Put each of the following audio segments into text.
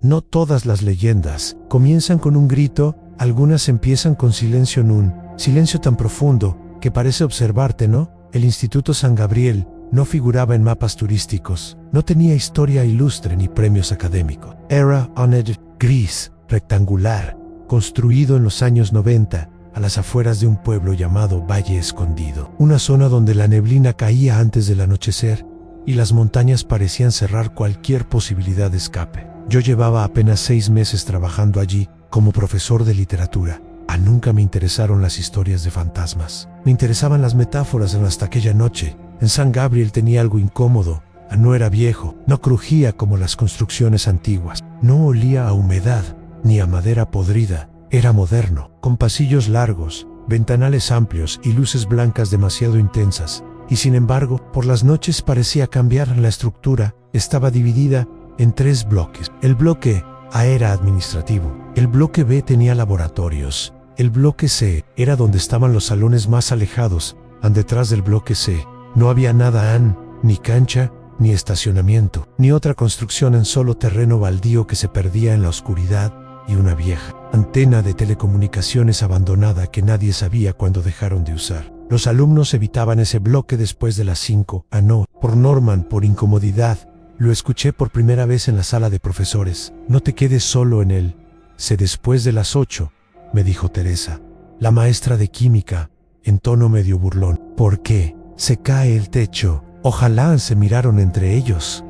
No todas las leyendas comienzan con un grito, algunas empiezan con silencio en un silencio tan profundo que parece observarte, ¿no? El Instituto San Gabriel no figuraba en mapas turísticos, no tenía historia ilustre ni premios académicos. Era un edificio gris, rectangular, construido en los años 90, a las afueras de un pueblo llamado Valle Escondido, una zona donde la neblina caía antes del anochecer y las montañas parecían cerrar cualquier posibilidad de escape. Yo llevaba apenas 6 meses trabajando allí como profesor de literatura. Nunca me interesaron las historias de fantasmas. Me interesaban las metáforas hasta aquella noche. En San Gabriel tenía algo incómodo. No era viejo, no crujía como las construcciones antiguas, no olía a humedad ni a madera podrida. Era moderno, con pasillos largos, ventanales amplios y luces blancas demasiado intensas. Y sin embargo, por las noches parecía cambiar la estructura. Estaba dividida en 3 bloques. El bloque A era administrativo, el bloque B tenía laboratorios, el bloque C era donde estaban los salones más alejados. Detrás del bloque C no había nada, ni cancha, ni estacionamiento, ni otra construcción, en solo terreno baldío que se perdía en la oscuridad y una vieja antena de telecomunicaciones abandonada que nadie sabía cuándo dejaron de usar. Los alumnos evitaban ese bloque después de las 5. No, por Norman, por incomodidad. Lo escuché por primera vez en la sala de profesores. No te quedes solo en él. Sé después de las 8, me dijo Teresa, la maestra de química, en tono medio burlón. ¿Por qué? Se cae el techo. Ojalá. Se miraron entre ellos.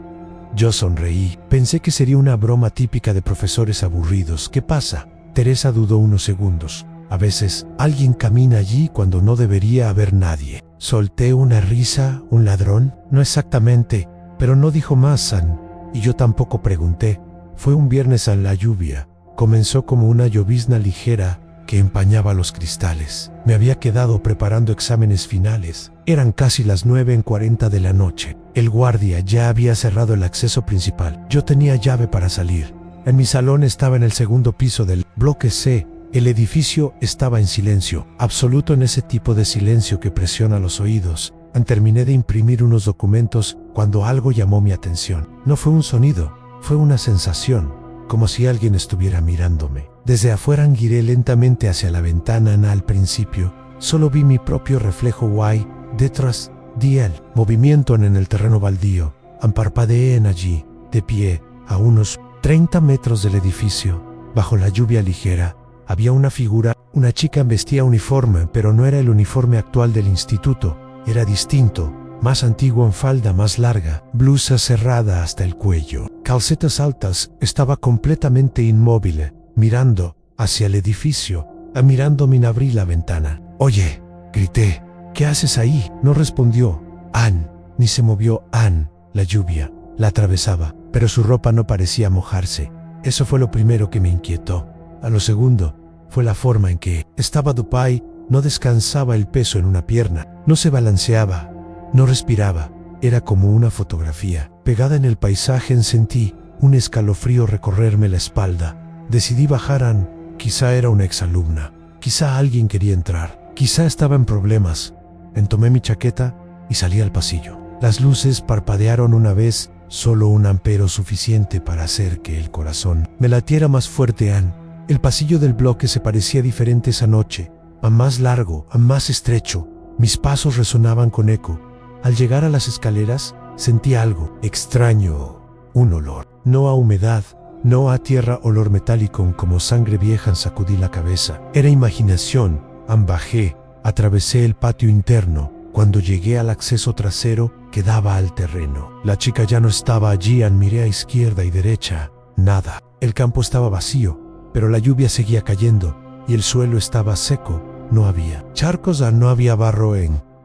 Yo sonreí. Pensé que sería una broma típica de profesores aburridos. ¿Qué pasa? Teresa dudó unos segundos. A veces, alguien camina allí cuando no debería haber nadie. Solté una risa. ¿Un ladrón? No exactamente, pero no dijo más, y yo tampoco pregunté. Fue un viernes la lluvia. Comenzó como una llovizna ligera que empañaba los cristales. Me había quedado preparando exámenes finales. Eran casi las 9:40 de la noche. El guardia ya había cerrado el acceso principal. Yo tenía llave para salir. En mi salón estaba en el segundo piso del bloque C. El edificio estaba en silencio, absoluto, en ese tipo de silencio que presiona los oídos. Terminé de imprimir unos documentos cuando algo llamó mi atención. No fue un sonido, fue una sensación, como si alguien estuviera mirándome. Desde afuera giré lentamente hacia la ventana. Al principio, solo vi mi propio reflejo guay detrás de él. Movimiento en el terreno baldío. Parpadeé allí, de pie, a unos 30 metros del edificio. Bajo la lluvia ligera, había una figura. Una chica vestía uniforme, pero no era el uniforme actual del instituto. Era distinto, más antiguo, en falda más larga, blusa cerrada hasta el cuello, calcetas altas. Estaba completamente inmóvil, mirando hacia el edificio. Mirándome. Abrí la ventana. «Oye», grité, «¿qué haces ahí?». No respondió ni se movió. La lluvia la atravesaba, pero su ropa no parecía mojarse. Eso fue lo primero que me inquietó. A lo segundo, fue la forma en que estaba Dupai. No descansaba el peso en una pierna, no se balanceaba, no respiraba. Era como una fotografía pegada en el paisaje. Sentí un escalofrío recorrerme la espalda. Decidí bajar. Quizá era una exalumna, quizá alguien quería entrar, quizá estaba en problemas. Tomé mi chaqueta y salí al pasillo. Las luces parpadearon una vez, solo 1 ampero suficiente para hacer que el corazón me latiera más fuerte. El pasillo del bloque se parecía diferente esa noche. Más largo, más estrecho. Mis pasos resonaban con eco. Al llegar a las escaleras, sentí algo extraño, un olor. No a humedad, no a tierra, olor metálico como sangre vieja. Sacudí la cabeza. Era imaginación. Bajé, atravesé el patio interno. Cuando llegué al acceso trasero que daba al terreno, la chica ya no estaba allí. Miré a izquierda y derecha. Nada. El campo estaba vacío, pero la lluvia seguía cayendo y el suelo estaba seco. No había charcos, no había barro,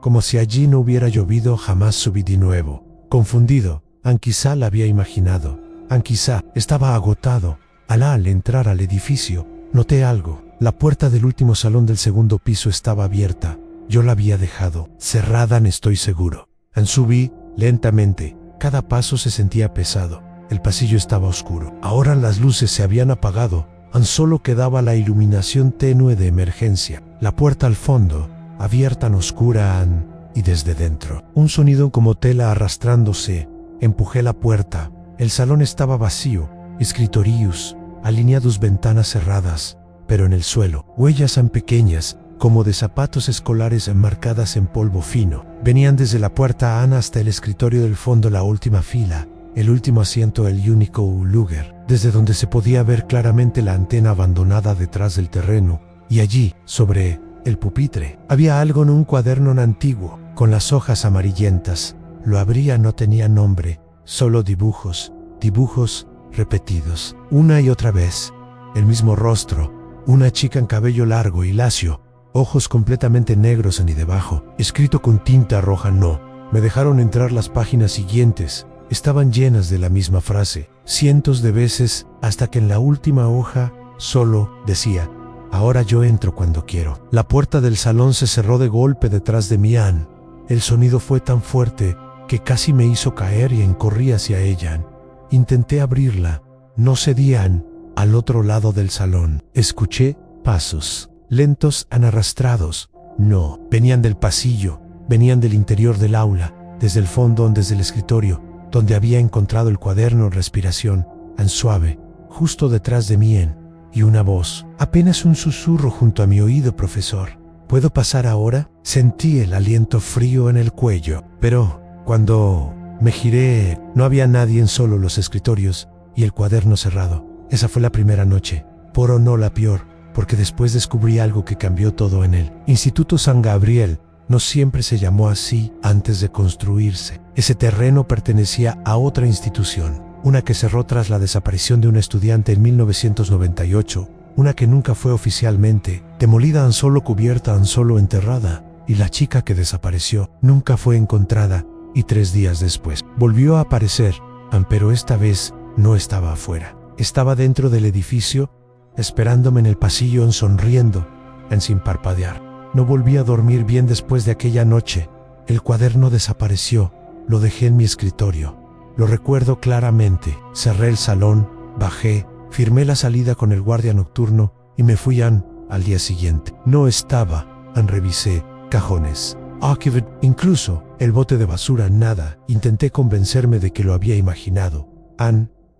como si allí no hubiera llovido jamás. Subí de nuevo, confundido. Quizá la había imaginado. Quizá estaba agotado. Al entrar al edificio, noté algo. La puerta del último salón del segundo piso estaba abierta. Yo la había dejado cerrada, estoy seguro. Subí lentamente. Cada paso se sentía pesado. El pasillo estaba oscuro. Ahora las luces se habían apagado. Solo quedaba la iluminación tenue de emergencia. La puerta al fondo, abierta, oscura, y desde dentro, un sonido como tela arrastrándose. Empujé la puerta. El salón estaba vacío. escritorios, alineados, ventanas cerradas, pero en el suelo, huellas tan pequeñas como de zapatos escolares enmarcadas en polvo fino. Venían desde la puerta Ana hasta el escritorio del fondo, la última fila, el último asiento, el único lugar, desde donde se podía ver claramente la antena abandonada detrás del terreno, y allí, sobre el pupitre, había algo en un cuaderno antiguo, con las hojas amarillentas. Lo abría, no tenía nombre, solo dibujos, dibujos repetidos, una y otra vez. El mismo rostro, una chica en cabello largo y lacio, ojos completamente negros en y debajo, escrito con tinta roja no. Me dejaron entrar. Las páginas siguientes estaban llenas de la misma frase, cientos de veces, hasta que en la última hoja solo decía: ahora yo entro cuando quiero. La puerta del salón se cerró de golpe detrás de mí. Ann. El sonido fue tan fuerte que casi me hizo caer y corrí hacia ella. Intenté abrirla, no cedían. Al otro lado del salón, escuché pasos, lentos, arrastrados. No, venían del pasillo, venían del interior del aula, desde el fondo, desde el escritorio, donde había encontrado el cuaderno. Respiración, tan suave, justo detrás de mí, y una voz, apenas un susurro junto a mi oído: profesor, ¿puedo pasar ahora? Sentí el aliento frío en el cuello, pero cuando me giré, no había nadie, en solo los escritorios y el cuaderno cerrado. Esa fue la primera noche, pero no la peor, porque después descubrí algo que cambió todo en el Instituto San Gabriel. No siempre se llamó así antes de construirse. Ese terreno pertenecía a otra institución, una que cerró tras la desaparición de un estudiante en 1998, una que nunca fue oficialmente demolida, tan solo cubierta, tan solo enterrada, y la chica que desapareció nunca fue encontrada, y 3 días después volvió a aparecer, pero esta vez no estaba afuera. Estaba dentro del edificio, esperándome en el pasillo, sonriendo, sin parpadear. No volví a dormir bien después de aquella noche. El cuaderno desapareció, lo dejé en mi escritorio. Lo recuerdo claramente. Cerré el salón, bajé, firmé la salida con el guardia nocturno y me fui al día siguiente. No estaba. Revisé cajones, archivo, incluso el bote de basura, nada. Intenté convencerme de que lo había imaginado.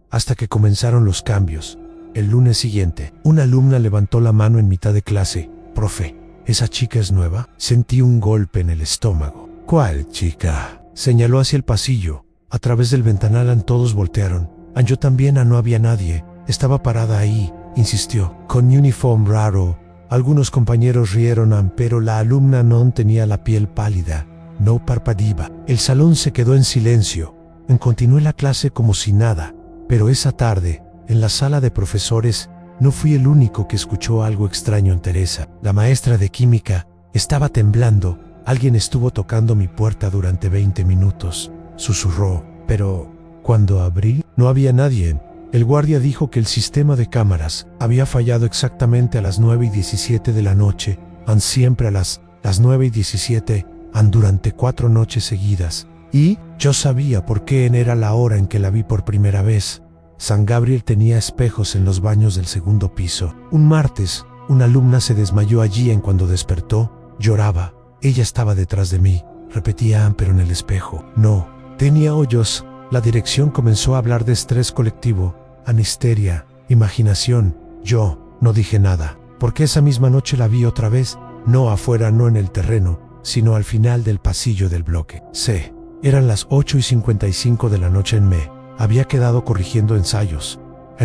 Hasta que comenzaron los cambios. El lunes siguiente, una alumna levantó la mano en mitad de clase. Profe, ¿esa chica es nueva? Sentí un golpe en el estómago. ¿Cuál chica? Señaló hacia el pasillo. A través del ventanal todos voltearon. Yo también. No había nadie. Estaba parada ahí, insistió, con uniforme raro. Algunos compañeros rieron, pero la alumna no tenía la piel pálida. No parpadeaba. El salón se quedó en silencio. Continué la clase como si nada. Pero esa tarde, en la sala de profesores, no fui el único que escuchó algo extraño en Teresa. La maestra de química estaba temblando. Alguien estuvo tocando mi puerta durante 20 minutos. Susurró, pero cuando abrí, no había nadie. El guardia dijo que el sistema de cámaras había fallado exactamente a las 9:17 de la noche. Siempre a las 9:17, durante 4 noches seguidas. Y yo sabía por qué era la hora en que la vi por primera vez. San Gabriel tenía espejos en los baños del segundo piso. Un martes, una alumna se desmayó allí. Cuando despertó, lloraba. Ella estaba detrás de mí. Repetía, pero en el espejo. No, tenía hoyos. La dirección comenzó a hablar de estrés colectivo, histeria, imaginación. Yo no dije nada, porque esa misma noche la vi otra vez. No afuera, no en el terreno, sino al final del pasillo del bloque C. Eran las 8:55 de la noche. Me había quedado corrigiendo ensayos.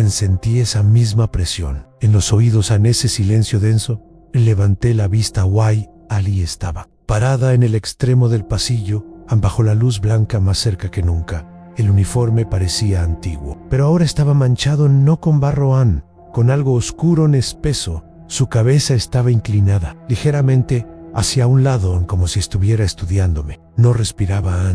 Sentí esa misma presión en los oídos. En ese silencio denso, levanté la vista. Ali estaba parada en el extremo del pasillo, bajo la luz blanca, más cerca que nunca. El uniforme parecía antiguo, pero ahora estaba manchado, no con barro, con algo oscuro, espeso. Su cabeza estaba inclinada ligeramente hacia un lado, como si estuviera estudiándome. No respiraba,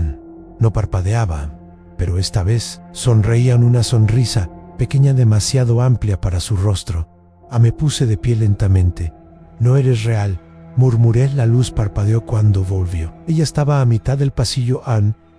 no parpadeaba, pero esta vez sonreía, una sonrisa pequeña, demasiado amplia para su rostro. Me puse de pie lentamente. No eres real, murmuré. La luz parpadeó cuando volvió. Ella estaba a mitad del pasillo,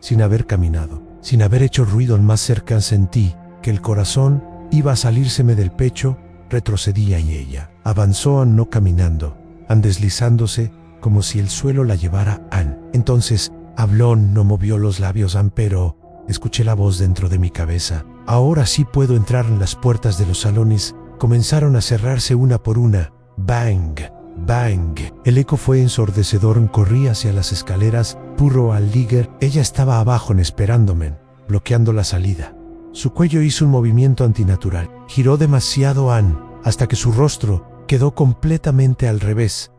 sin haber caminado, sin haber hecho ruido. Más cerca sentí que el corazón iba a salírseme del pecho. Retrocedía y ella avanzó, no caminando, deslizándose como si el suelo la llevara. Entonces habló, no movió los labios, pero escuché la voz dentro de mi cabeza. Ahora sí puedo entrar en las puertas de los salones. Comenzaron a cerrarse una por una. Bang, bang. El eco fue ensordecedor. Corrí hacia las escaleras. Purro al Liger. Ella estaba abajo esperándome, bloqueando la salida. Su cuello hizo un movimiento antinatural. Giró demasiado hasta que su rostro quedó completamente al revés.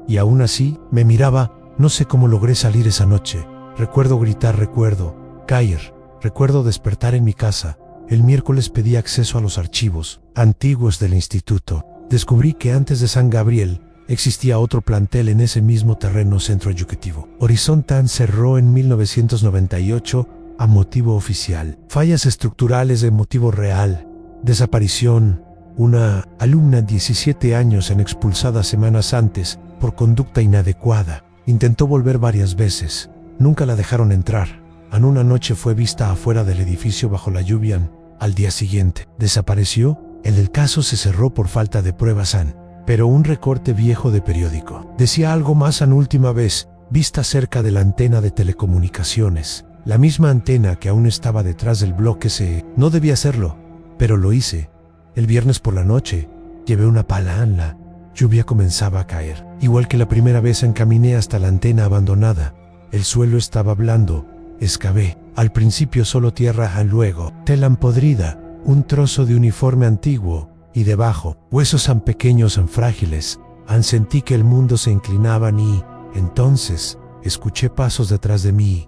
Y aún así, me miraba. No sé cómo logré salir esa noche. Recuerdo gritar, recuerdo caer, recuerdo despertar en mi casa. El miércoles pedí acceso a los archivos antiguos del instituto. Descubrí que antes de San Gabriel existía otro plantel en ese mismo terreno centro educativo. Horizontal cerró en 1998 a motivo oficial. Fallas estructurales de motivo real. Desaparición. Una alumna 17 años expulsada semanas antes por conducta inadecuada. Intentó volver varias veces. Nunca la dejaron entrar. En una noche fue vista afuera del edificio bajo la lluvia. Al día siguiente, desapareció. El caso se cerró por falta de pruebas. Pero un recorte viejo de periódico decía algo más. Última vez vista cerca de la antena de telecomunicaciones. La misma antena que aún estaba detrás del bloque C. No debía hacerlo, pero lo hice. El viernes por la noche, llevé una pala. La lluvia comenzaba a caer. Igual que la primera vez caminé hasta la antena abandonada. El suelo estaba blando. Excavé. Al principio solo tierra, luego tela podrida, un trozo de uniforme antiguo, y debajo, huesos pequeños, frágiles. Sentí que el mundo se inclinaba y, entonces, escuché pasos detrás de mí.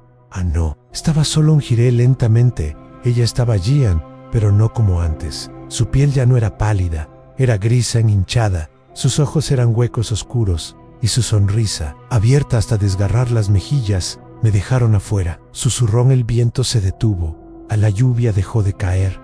No, estaba solo. Giré lentamente. Ella estaba allí, pero no como antes. Su piel ya no era pálida, era gris hinchada. Sus ojos eran huecos oscuros, y su sonrisa, abierta hasta desgarrar las mejillas, me dejaron afuera. Susurró. El viento se detuvo. La lluvia dejó de caer.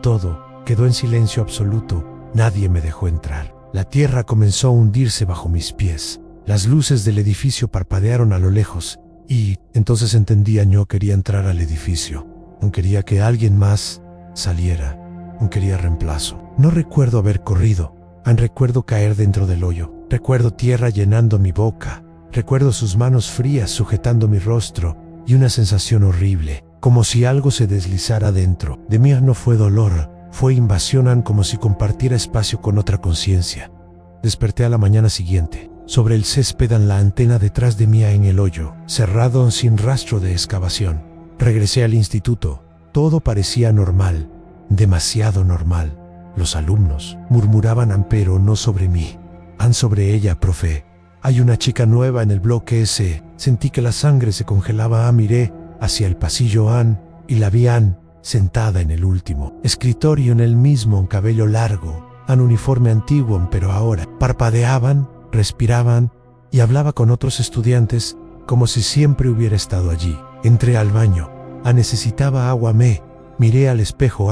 Todo quedó en silencio absoluto. Nadie me dejó entrar. La tierra comenzó a hundirse bajo mis pies. Las luces del edificio parpadearon a lo lejos. Y entonces entendí. No quería entrar al edificio. No quería que alguien más saliera. No quería reemplazo. No recuerdo haber corrido. Recuerdo caer dentro del hoyo. Recuerdo tierra llenando mi boca. Recuerdo sus manos frías sujetando mi rostro y una sensación horrible, como si algo se deslizara dentro. De mí no fue dolor, fue invasión, como si compartiera espacio con otra conciencia. Desperté a la mañana siguiente. Sobre el césped la antena detrás de mí en el hoyo, cerrado sin rastro de excavación. Regresé al instituto. Todo parecía normal, demasiado normal. Los alumnos murmuraban, pero no sobre mí. Sobre ella, profe. Hay una chica nueva en el bloque S. Sentí que la sangre se congelaba. Miré hacia el pasillo y la vi sentada en el último escritorio, en el mismo cabello largo, uniforme antiguo, pero ahora parpadeaban, respiraban y hablaba con otros estudiantes como si siempre hubiera estado allí. Entré al baño. Necesitaba agua. Miré al espejo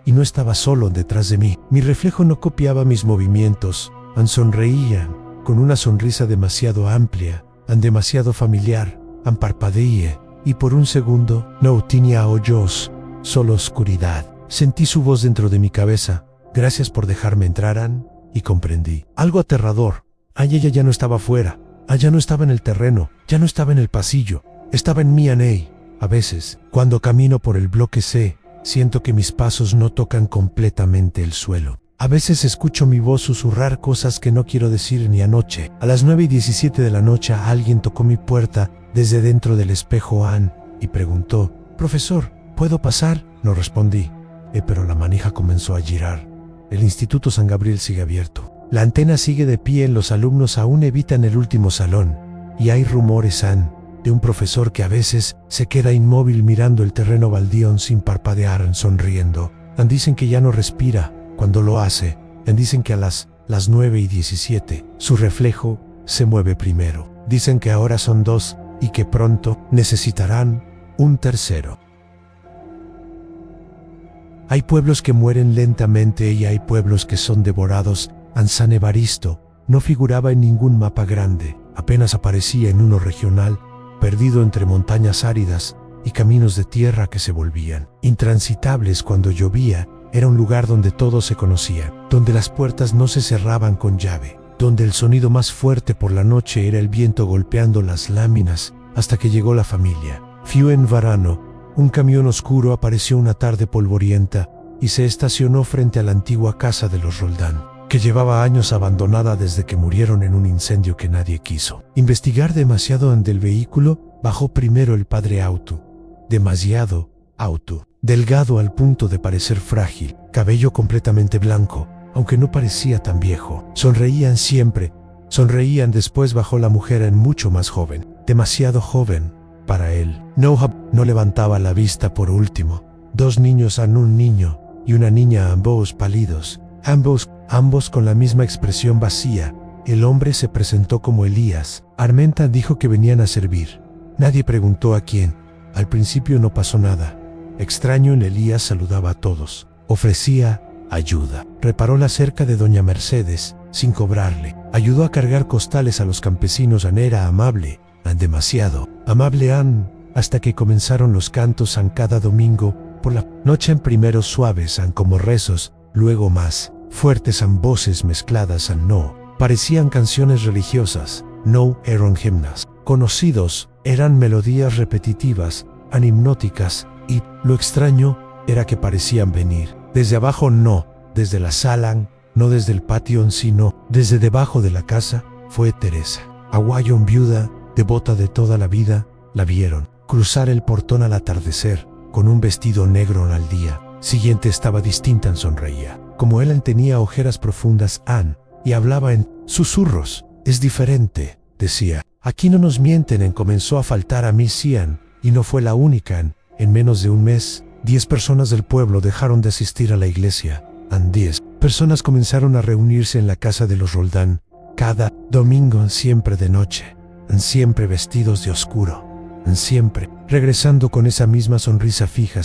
y no estaba solo detrás de mí. Mi reflejo no copiaba mis movimientos. Sonreía con una sonrisa demasiado amplia, demasiado familiar. Parpadeé y por un segundo no tenía ojos, solo oscuridad. Sentí su voz dentro de mi cabeza. Gracias por dejarme entrar, y comprendí. Algo aterrador. Ella ya no estaba afuera. Ya no estaba en el terreno. Ya no estaba en el pasillo. Estaba en mí. A veces, cuando camino por el bloque C, siento que mis pasos no tocan completamente el suelo. A veces escucho mi voz susurrar cosas que no quiero decir ni. Anoche, a las 9:17 de la noche, alguien tocó mi puerta desde dentro del espejo y preguntó: «Profesor, ¿puedo pasar?». No respondí, pero la manija comenzó a girar. El Instituto San Gabriel sigue abierto. La antena sigue de pie. Los alumnos aún evitan el último salón. Y hay rumores de un profesor que a veces se queda inmóvil mirando el terreno baldío sin parpadear, sonriendo. Dicen que ya no respira cuando lo hace. Dicen que a las 9:17 su reflejo se mueve primero. Dicen que ahora son 2 y que pronto necesitarán un tercero. Hay pueblos que mueren lentamente y hay pueblos que son devorados. San Evaristo no figuraba en ningún mapa grande. Apenas aparecía en uno regional, perdido entre montañas áridas y caminos de tierra que se volvían intransitables cuando llovía. Era un lugar donde todos se conocían, donde las puertas no se cerraban con llave, donde el sonido más fuerte por la noche era el viento golpeando las láminas, hasta que llegó la familia. Fiu en Varano, un camión oscuro apareció una tarde polvorienta. y se estacionó frente a la antigua casa de los Roldán, que llevaba años abandonada desde que murieron en un incendio que nadie quiso investigar demasiado. Ante el vehículo bajó primero el padre Autu, demasiado Autu, delgado al punto de parecer frágil, cabello completamente blanco, aunque no parecía tan viejo. Sonreían siempre, sonreían. Después bajó la mujer, mucho más joven, demasiado joven para él. Noah no levantaba la vista. Por último, dos niños, un niño y una niña, ambos pálidos, ambos con la misma expresión vacía. El hombre se presentó como Elías. Armenta dijo que venían a servir. Nadie preguntó a quién. Al principio no pasó nada extraño. Elías saludaba a todos, ofrecía ayuda, reparó la cerca de doña Mercedes sin cobrarle, ayudó a cargar costales a los campesinos. Era amable, demasiado amable, hasta que comenzaron los cantos cada domingo por la noche. Primero suaves como rezos, luego más fuertes voces mezcladas. No parecían canciones religiosas, no eran himnos conocidos, eran melodías repetitivas, hipnóticas, y lo extraño era que parecían venir desde abajo, no desde la sala, no desde el patio, sino desde debajo de la casa. Fue Teresa Aguayon, viuda, devota de toda la vida. La vieron cruzar el portón al atardecer, con un vestido negro. Al día siguiente estaba distinta. Sonreía como él. Tenía ojeras profundas, y hablaba en susurros. Es diferente, decía. Aquí no nos mienten. Comenzó a faltar a mí, y no fue la única. En menos de un mes, 10 personas del pueblo dejaron de asistir a la iglesia. 10 personas comenzaron a reunirse en la casa de los Roldán cada domingo, siempre de noche, siempre vestidos de oscuro, siempre regresando con esa misma sonrisa fija.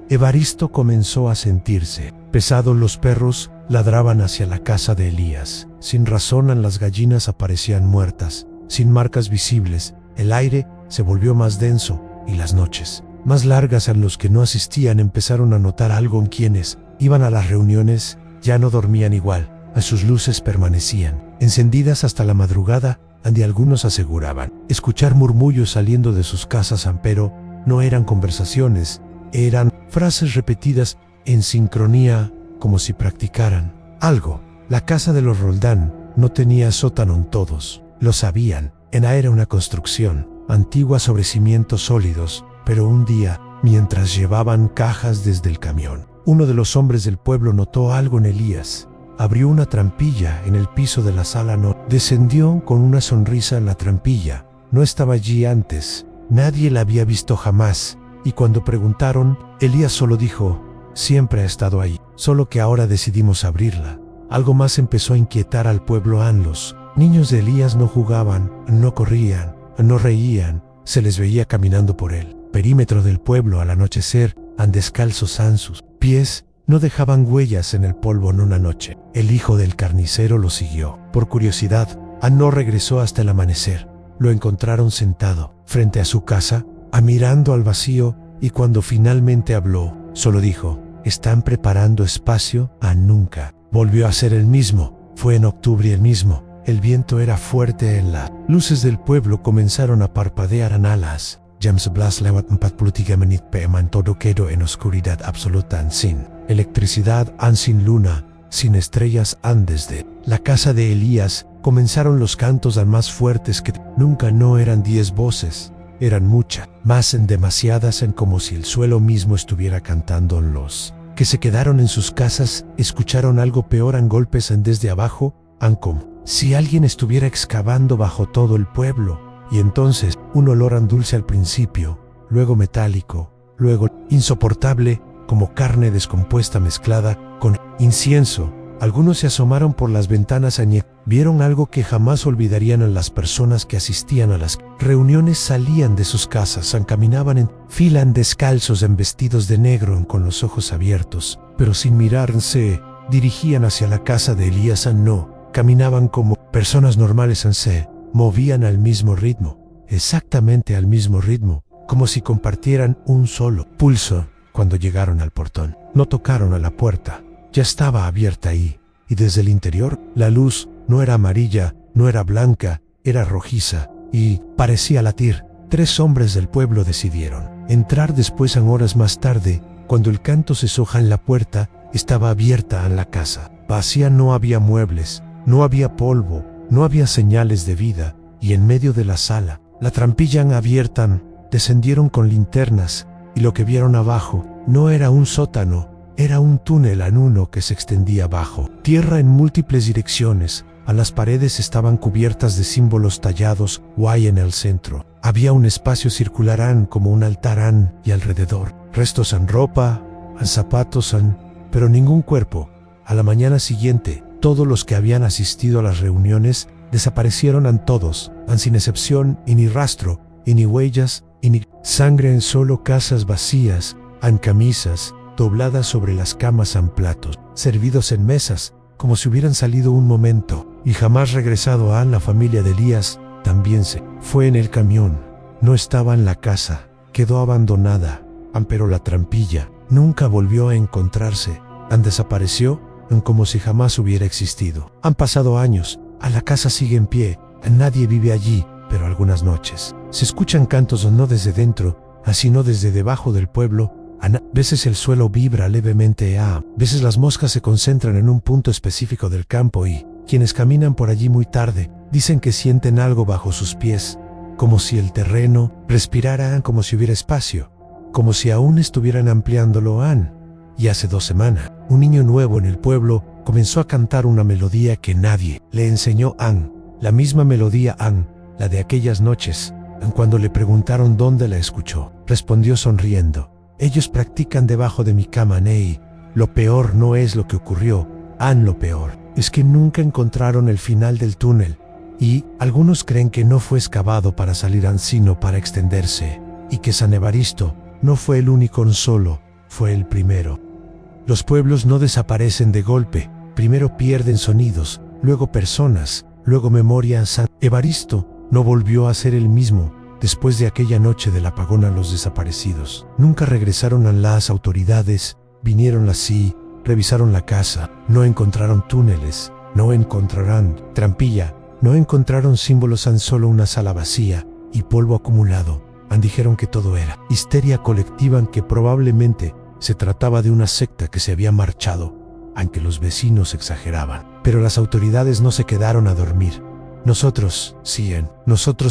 Evaristo comenzó a sentirse pesado. Los perros ladraban hacia la casa de Elías. Sin razón, las gallinas aparecían muertas, sin marcas visibles. El aire se volvió más denso y las noches más largas. Los que no asistían empezaron a notar algo. Quienes iban a las reuniones ya no dormían igual. Sus luces permanecían encendidas hasta la madrugada. Algunos aseguraban escuchar murmullos saliendo de sus casas, pero no eran conversaciones, eran frases repetidas en sincronía, como si practicaran algo. La casa de los Roldán no tenía sótano. Todos lo sabían. Era una construcción antigua sobre cimientos sólidos. Pero un día, mientras llevaban cajas desde el camión, uno de los hombres del pueblo notó algo en Elías. Abrió una trampilla en el piso de la sala. No descendió con una sonrisa. La trampilla no estaba allí antes. Nadie la había visto jamás. Y cuando preguntaron, Elías solo dijo: siempre ha estado ahí, solo que ahora decidimos abrirla. Algo más empezó a inquietar al pueblo. Los niños de Elías no jugaban, no corrían, no reían. Se les veía caminando por el perímetro del pueblo al anochecer, descalzos. Sus pies no dejaban huellas en el polvo. En una noche, el hijo del carnicero lo siguió. Por curiosidad, no regresó hasta el amanecer. Lo encontraron sentado frente a su casa, mirando al vacío, y cuando finalmente habló, solo dijo: están preparando espacio. Nunca volvió a ser el mismo. Fue en octubre el mismo. El viento era fuerte. Las luces del pueblo comenzaron a parpadear. Alas James Blas lewat 40 menit PM. Todo quedó en oscuridad absoluta, sin electricidad, sin luna, sin estrellas. Desde la casa de Elías comenzaron los cantos más fuertes que nunca. No eran 10 voces, eran muchas más, demasiadas, como si el suelo mismo estuviera cantando. Los que se quedaron en sus casas escucharon algo peor. Golpes desde abajo, como si alguien estuviera excavando bajo todo el pueblo. Y entonces, un olor dulce al principio, luego metálico, luego insoportable, como carne descompuesta mezclada con incienso. Algunos se asomaron por las ventanas. Vieron algo que jamás olvidarían. Las personas que asistían a las reuniones salían de sus casas, caminaban en fila, descalzos, vestidos de negro, con los ojos abiertos, pero sin mirar. Se dirigían hacia la casa de Elías. No caminaban como personas normales. Se movían al mismo ritmo, exactamente al mismo ritmo, como si compartieran un solo pulso. Cuando llegaron al portón, no tocaron a la puerta. Ya estaba abierta y desde el interior, la luz no era amarilla, no era blanca, era rojiza, y parecía latir. 3 hombres del pueblo decidieron entrar después. Horas más tarde, cuando el canto cesó, en la puerta estaba abierta en la casa. Vacía, no había muebles, no había polvo, no había señales de vida, y en medio de la sala, la trampilla abierta, descendieron con linternas, y lo que vieron abajo no era un sótano, era un túnel anuno que se extendía abajo. Tierra en múltiples direcciones, a las paredes estaban cubiertas de símbolos tallados, guay en el centro. Había un espacio circular como un altar y alrededor, restos en ropa, en zapatos, pero ningún cuerpo. A la mañana siguiente, todos los que habían asistido a las reuniones desaparecieron todos, sin excepción, y ni rastro, y ni huellas, y ni sangre, en solo casas vacías, camisas dobladas sobre las camas, platos servidos en mesas, como si hubieran salido un momento, y jamás regresado. La familia de Elías también se fue en el camión. No estaba en la casa, quedó abandonada, pero la trampilla nunca volvió a encontrarse, desapareció, como si jamás hubiera existido. Han pasado años, la casa sigue en pie, nadie vive allí, pero algunas noches se escuchan cantos, no desde dentro, sino desde debajo del pueblo. A veces el suelo vibra levemente, a veces las moscas se concentran en un punto específico del campo, y quienes caminan por allí muy tarde dicen que sienten algo bajo sus pies, como si el terreno respirara, como si hubiera espacio, como si aún estuvieran ampliándolo. Y hace 2 semanas, un niño nuevo en el pueblo comenzó a cantar una melodía que nadie le enseñó. La misma melodía, la de aquellas noches. Cuando le preguntaron dónde la escuchó, respondió sonriendo: ellos practican debajo de mi cama, Ney. Lo peor no es lo que ocurrió, lo peor es que nunca encontraron el final del túnel, y algunos creen que no fue excavado para salir, sino para extenderse, y que San Evaristo no fue el único, solo fue el primero. Los pueblos no desaparecen de golpe, primero pierden sonidos, luego personas, luego memoria. San Evaristo no volvió a ser el mismo después de aquella noche del apagón. Los desaparecidos nunca regresaron. Las autoridades vinieron así, revisaron la casa, no encontraron túneles, no encontrarán trampilla, no encontraron símbolos, solo una sala vacía y polvo acumulado. Dijeron que todo era histeria colectiva, que probablemente se trataba de una secta que se había marchado, aunque los vecinos exageraban. Pero las autoridades no se quedaron a dormir. Nosotros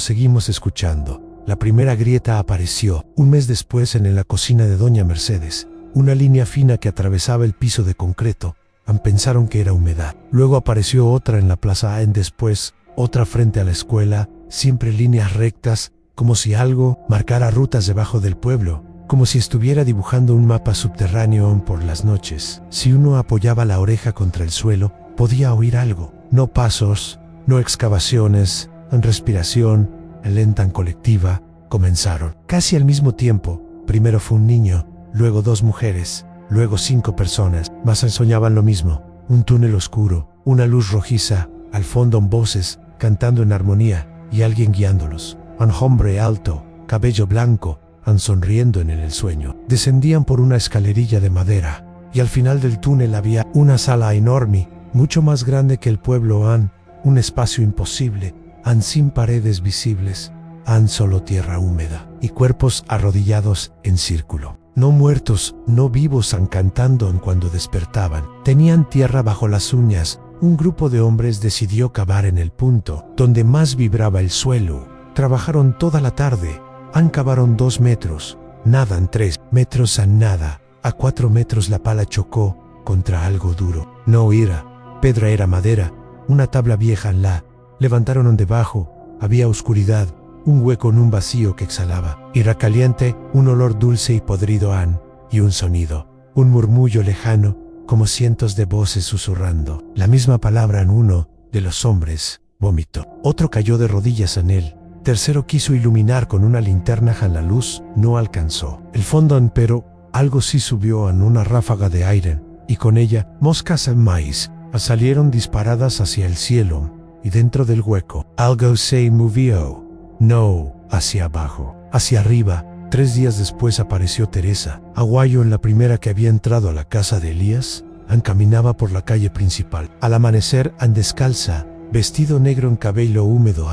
seguimos escuchando. La primera grieta apareció un mes después en la cocina de Doña Mercedes, una línea fina que atravesaba el piso de concreto. Pensaron que era humedad. Luego apareció otra en la plaza, después otra frente a la escuela, siempre líneas rectas, como si algo marcara rutas debajo del pueblo, como si estuviera dibujando un mapa subterráneo. Por las noches, si uno apoyaba la oreja contra el suelo, podía oír algo. No pasos, no excavaciones, respiración lenta colectiva. Comenzaron casi al mismo tiempo. Primero fue un niño, luego 2 mujeres, luego 5 personas. Más soñaban lo mismo: un túnel oscuro, una luz rojiza, al fondo voces cantando en armonía, y alguien guiándolos. Un hombre alto, cabello blanco, sonriendo en el sueño. Descendían por una escalerilla de madera, y al final del túnel había una sala enorme, mucho más grande que el pueblo. Un espacio imposible, sin paredes visibles, solo tierra húmeda, y cuerpos arrodillados en círculo. No muertos, no vivos, cantando. Cuando despertaban, tenían tierra bajo las uñas. Un grupo de hombres decidió cavar en el punto donde más vibraba el suelo. Trabajaron toda la tarde. Cavaron 2 metros, nadan 3 metros, nada. A 4 metros la pala chocó contra algo duro. No era pedra, era madera, una tabla vieja. La levantaron debajo. Había oscuridad, un hueco en un vacío que exhalaba. Era caliente, un olor dulce y podrido. Y un sonido, un murmullo lejano, como cientos de voces susurrando la misma palabra. Uno de los hombres vomitó. Otro cayó de rodillas en él. Tercero quiso iluminar con una linterna. La luz no alcanzó el fondo, pero algo sí subió en una ráfaga de aire, y con ella moscas en maíz salieron disparadas hacia el cielo, y dentro del hueco algo se movió. No hacia abajo, hacia arriba. 3 días después apareció Teresa Aguayo, en la primera que había entrado a la casa de Elías. Caminaba por la calle principal. Al amanecer, descalza, vestido negro, en cabello húmedo.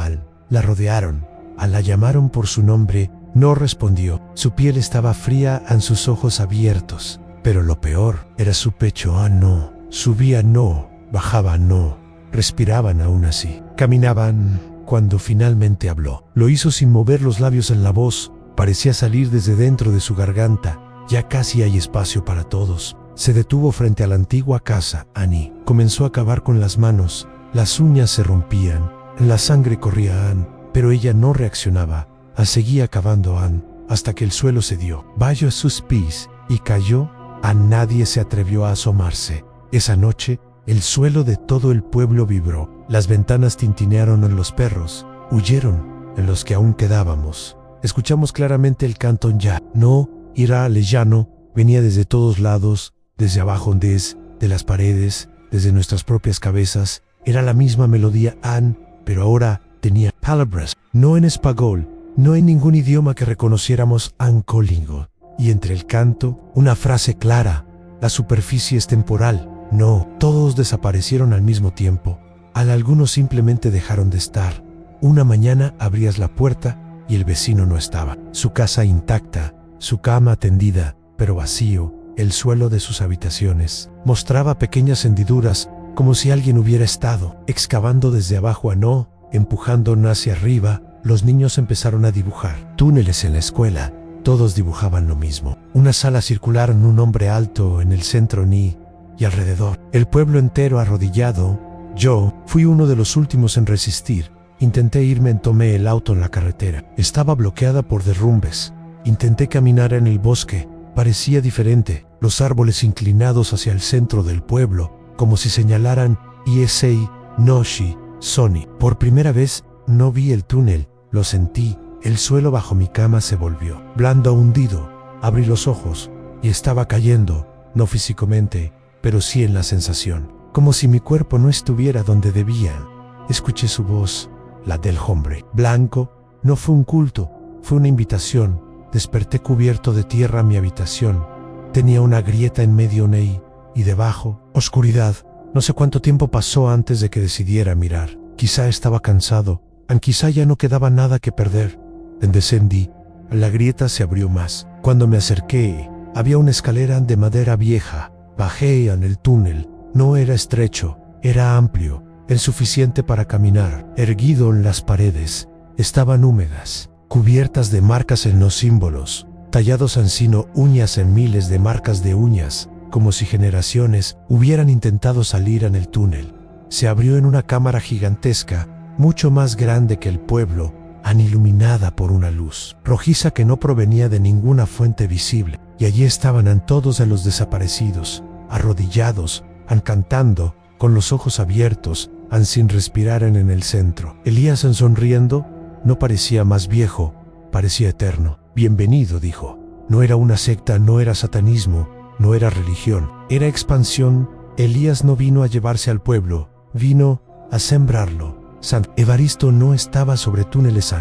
La rodearon, la llamaron por su nombre, no respondió. Su piel estaba fría, sus ojos abiertos Pero lo peor era su pecho. No. Subía, no. Bajaba, no. Respiraban aún así. Caminaban. Cuando finalmente habló, lo hizo sin mover los labios en la voz. Parecía salir desde dentro de su garganta. Ya casi hay espacio para todos. Se detuvo frente a la antigua casa. Annie comenzó a cavar con las manos. Las uñas se rompían. La sangre corría Anne, pero ella no reaccionaba. Seguía cavando Anne, hasta que el suelo cedió. Bajo sus pies y cayó. A nadie se atrevió a asomarse. Esa noche, el suelo de todo el pueblo vibró. Las ventanas tintinearon en los perros. Huyeron en los que aún quedábamos. Escuchamos claramente el canto ya. No irá lejano. Venía desde todos lados, desde abajo, de las paredes, desde nuestras propias cabezas. Era la misma melodía Anne, pero ahora tenía palabras, no en español, no en ningún idioma que reconociéramos Anne Collingo. Y entre el canto, una frase clara: la superficie es temporal. No, todos desaparecieron al mismo tiempo. Algunos simplemente dejaron de estar. Una mañana abrías la puerta y el vecino no estaba. Su casa intacta, su cama tendida, pero vacío. El suelo de sus habitaciones mostraba pequeñas hendiduras, como si alguien hubiera estado excavando desde abajo. No, empujando hacia arriba. Los niños empezaron a dibujar túneles en la escuela. Todos dibujaban lo mismo. Una sala circular en un hombre alto en el centro y alrededor. El pueblo entero arrodillado. Yo fui uno de los últimos en resistir. Intenté irme, tomé el auto en la carretera. Estaba bloqueada por derrumbes. Intenté caminar en el bosque. Parecía diferente. Los árboles inclinados hacia el centro del pueblo, como si señalaran Iesei, Noshi, Sony. Por primera vez no vi el túnel. Lo sentí. El suelo bajo mi cama se volvió blando, hundido. Abrí los ojos y estaba cayendo, no físicamente, pero sí en la sensación, como si mi cuerpo no estuviera donde debía. Escuché su voz, la del hombre blanco. No fue un culto, fue una invitación. Desperté cubierto de tierra. Mi habitación tenía una grieta en medio y debajo, oscuridad. No sé cuánto tiempo pasó antes de que decidiera mirar. Quizá estaba cansado, quizá ya no quedaba nada que perder. Descendí. La grieta se abrió más. Cuando me acerqué, había una escalera de madera vieja. Bajé en el túnel. No era estrecho, era amplio, el suficiente para caminar. Erguido en las paredes, estaban húmedas, cubiertas de marcas en los símbolos, tallados sino uñas en miles de marcas de uñas, como si generaciones hubieran intentado salir en el túnel. Se abrió en una cámara gigantesca, mucho más grande que el pueblo, iluminada por una luz rojiza que no provenía de ninguna fuente visible. Y allí estaban todos de los desaparecidos, arrodillados, cantando, con los ojos abiertos, sin respirar en el centro. Elías, sonriendo, no parecía más viejo, parecía eterno. Bienvenido, dijo. No era una secta, no era satanismo, no era religión, era expansión. Elías no vino a llevarse al pueblo, vino a sembrarlo. San Evaristo no estaba sobre túneles.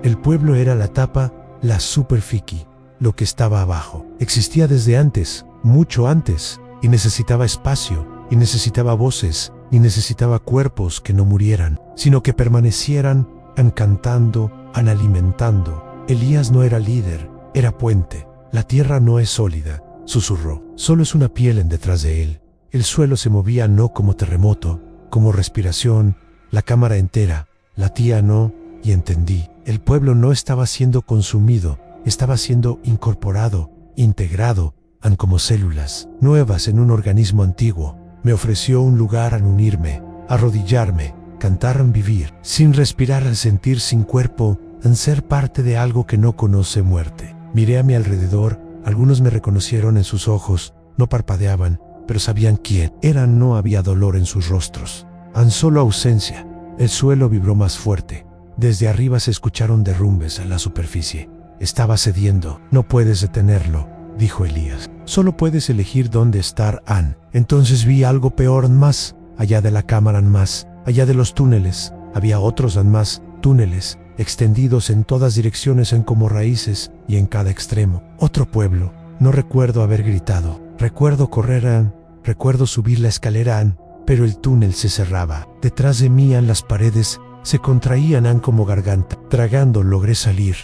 El pueblo era la tapa, la superficie, lo que estaba abajo. Existía desde antes, mucho antes, y necesitaba espacio, y necesitaba voces, y necesitaba cuerpos que no murieran, sino que permanecieran, cantando, alimentando. Elías no era líder, era puente. La tierra no es sólida, susurró. Solo es una piel en detrás de él. El suelo se movía no como terremoto, como respiración. La cámara entera, latía no, y entendí. El pueblo no estaba siendo consumido, estaba siendo incorporado, integrado, como células nuevas en un organismo antiguo. Me ofreció un lugar a unirme, arrodillarme, cantar, vivir, sin respirar, sentir sin cuerpo, ser parte de algo que no conoce muerte. Miré a mi alrededor, algunos me reconocieron en sus ojos, no parpadeaban, pero sabían quién eran. No había dolor en sus rostros. Solo ausencia. El suelo vibró más fuerte. Desde arriba se escucharon derrumbes en la superficie. Estaba cediendo. No puedes detenerlo, dijo Elías. Solo puedes elegir dónde estar, Anne. Entonces vi algo peor más. Allá de la cámara, más allá de los túneles, había otros más túneles, extendidos en todas direcciones, como raíces, y en cada extremo. Otro pueblo. No recuerdo haber gritado. Recuerdo correr, recuerdo subir la escalera, pero el túnel se cerraba. Detrás de mí, las paredes se contraían como garganta. Tragando logré salir.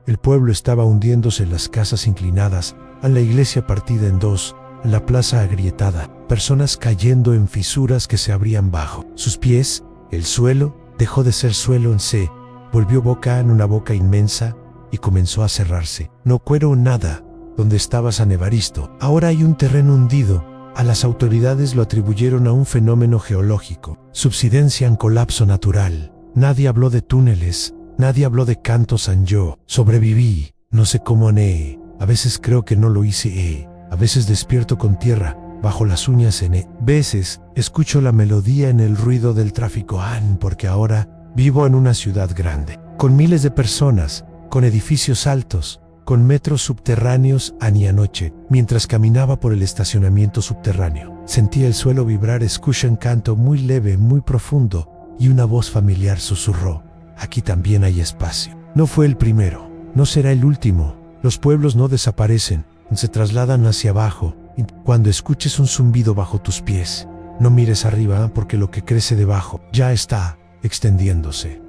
El pueblo estaba hundiéndose, las casas inclinadas, la iglesia partida en dos, la plaza agrietada, personas cayendo en fisuras que se abrían bajo sus pies. El suelo dejó de ser suelo en sí, volvió boca en una boca inmensa y comenzó a cerrarse. No cuero nada donde estaba San Evaristo. Ahora hay un terreno hundido. A las autoridades lo atribuyeron a un fenómeno geológico. Subsidencia en colapso natural. Nadie habló de túneles, nadie habló de canto San Yo. Sobreviví, no sé cómo ané. A veces creo que no lo hice. A veces despierto con tierra bajo las uñas en veces escucho la melodía en el ruido del tráfico porque ahora vivo en una ciudad grande, con miles de personas, con edificios altos, con metros subterráneos. Y anoche, mientras caminaba por el estacionamiento subterráneo, sentí el suelo vibrar. Escuché un canto muy leve, muy profundo, y una voz familiar susurró: aquí también hay espacio. No fue el primero, no será el último. Los pueblos no desaparecen, se trasladan hacia abajo. Y cuando escuches un zumbido bajo tus pies, no mires arriba porque lo que crece debajo ya está extendiéndose.